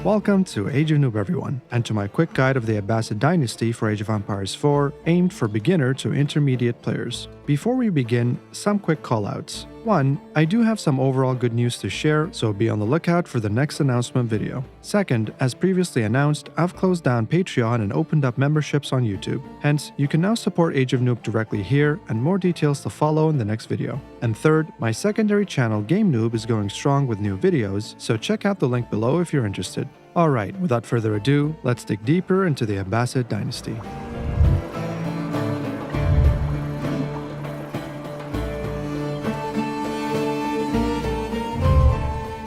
Welcome to Age of Noob everyone, and to my quick guide of the Abbasid Dynasty for Age of Empires 4, aimed for beginner to intermediate players. Before we begin, some quick callouts. 1. I do have some overall good news to share, so be on the lookout for the next announcement video. Second, as previously announced, I've closed down Patreon and opened up memberships on YouTube. Hence, you can now support Age of Noob directly here, and more details to follow in the next video. And third, my secondary channel Game Noob is going strong with new videos, so check out the link below if you're interested. Alright, without further ado, let's dig deeper into the Abbasid Dynasty.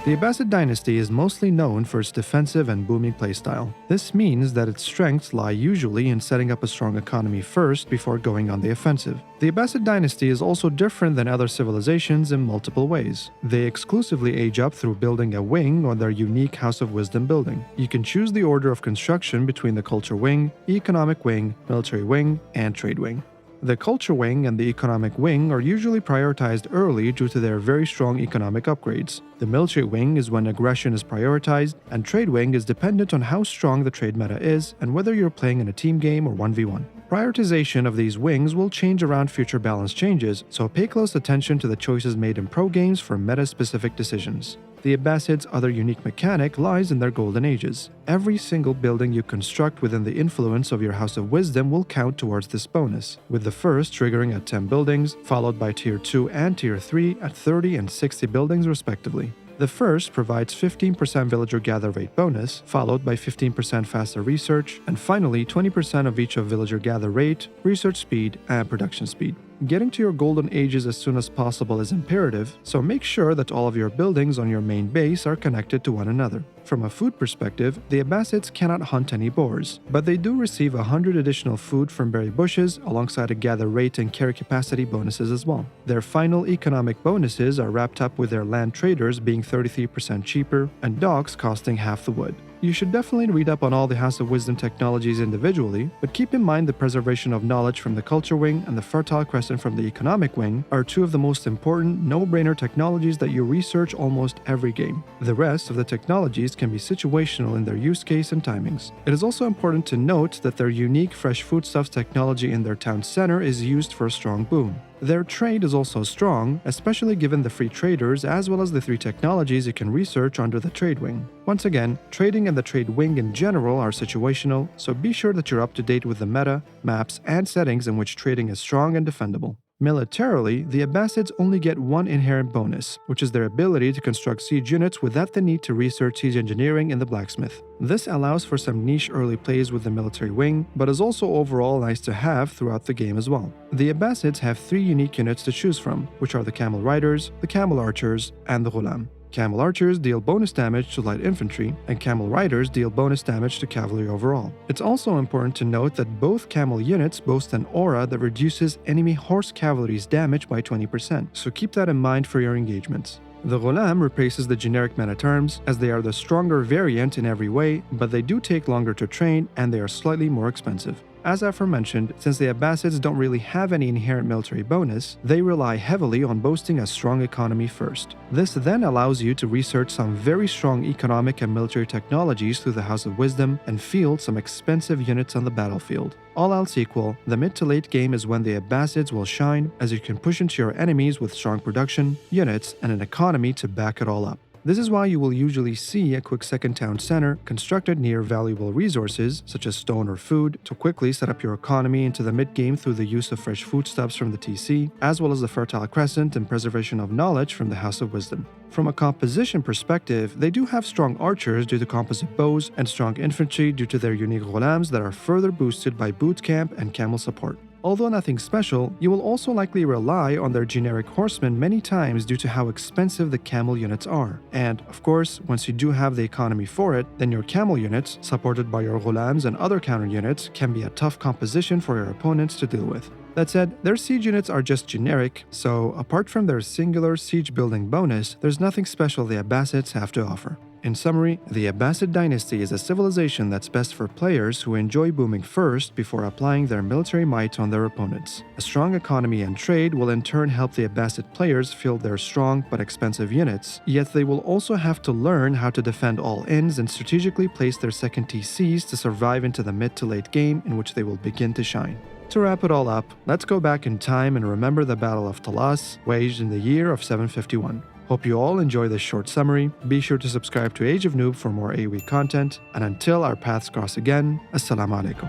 The Abbasid Dynasty is mostly known for its defensive and booming playstyle. This means that its strengths lie usually in setting up a strong economy first before going on the offensive. The Abbasid Dynasty is also different than other civilizations in multiple ways. They exclusively age up through building a wing on their unique House of Wisdom building. You can choose the order of construction between the Culture Wing, Economic Wing, Military Wing, and Trade Wing. The Culture Wing and the Economic Wing are usually prioritized early due to their very strong economic upgrades. The Military Wing is when aggression is prioritized, and Trade Wing is dependent on how strong the trade meta is and whether you're playing in a team game or 1v1. Prioritization of these wings will change around future balance changes, so pay close attention to the choices made in pro games for meta-specific decisions. The Abbasid's other unique mechanic lies in their golden ages. Every single building you construct within the influence of your House of Wisdom will count towards this bonus, with the first triggering at 10 buildings, followed by Tier 2 and Tier 3 at 30 and 60 buildings respectively. The first provides 15% villager gather rate bonus, followed by 15% faster research, and finally 20% of each of villager gather rate, research speed, and production speed. Getting to your golden ages as soon as possible is imperative, so make sure that all of your buildings on your main base are connected to one another. From a food perspective, the Abbasids cannot hunt any boars, but they do receive 100 additional food from berry bushes alongside a gather rate and carry capacity bonuses as well. Their final economic bonuses are wrapped up with their land traders being 33% cheaper and docks costing half the wood. You should definitely read up on all the House of Wisdom technologies individually, but keep in mind the preservation of knowledge from the Culture Wing and the Fertile Crescent from the Economic Wing are two of the most important, no-brainer technologies that you research almost every game. The rest of the technologies can be situational in their use case and timings. It is also important to note that their unique fresh foodstuffs technology in their town center is used for a strong boom. Their trade is also strong, especially given the free traders as well as the 3 technologies you can research under the Trade Wing. Once again, trading and the Trade Wing in general are situational, so be sure that you're up to date with the meta, maps, and settings in which trading is strong and defendable. Militarily, the Abbasids only get one inherent bonus, which is their ability to construct siege units without the need to research siege engineering in the blacksmith. This allows for some niche early plays with the Military Wing, but is also overall nice to have throughout the game as well. The Abbasids have 3 unique units to choose from, which are the Camel Riders, the Camel Archers, and the Ghulam. Camel Archers deal bonus damage to light infantry, and Camel Riders deal bonus damage to cavalry overall. It's also important to note that both Camel units boast an aura that reduces enemy horse cavalry's damage by 20%, so keep that in mind for your engagements. The Ghulam replaces the generic meta terms, as they are the stronger variant in every way, but they do take longer to train and they are slightly more expensive. As aforementioned, since the Abbasids don't really have any inherent military bonus, they rely heavily on boasting a strong economy first. This then allows you to research some very strong economic and military technologies through the House of Wisdom and field some expensive units on the battlefield. All else equal, the mid to late game is when the Abbasids will shine, as you can push into your enemies with strong production, units, and an economy to back it all up. This is why you will usually see a quick second town center constructed near valuable resources, such as stone or food, to quickly set up your economy into the mid-game through the use of fresh foodstuffs from the TC, as well as the Fertile Crescent and preservation of knowledge from the House of Wisdom. From a composition perspective, they do have strong archers due to composite bows and strong infantry due to their unique Ghulams that are further boosted by boot camp and camel support. Although nothing special, you will also likely rely on their generic horsemen many times due to how expensive the camel units are. And, of course, once you do have the economy for it, then your camel units, supported by your Ghulams and other counter units, can be a tough composition for your opponents to deal with. That said, their siege units are just generic, so apart from their singular siege building bonus, there's nothing special the Abbasids have to offer. In summary, the Abbasid Dynasty is a civilization that's best for players who enjoy booming first before applying their military might on their opponents. A strong economy and trade will in turn help the Abbasid players field their strong but expensive units, yet they will also have to learn how to defend all ends and strategically place their second TCs to survive into the mid to late game in which they will begin to shine. To wrap it all up, let's go back in time and remember the Battle of Talas, waged in the year of 751. Hope you all enjoy this short summary. Be sure to subscribe to Age of Noob for more AoE content, and until our paths cross again, Assalamu alaikum.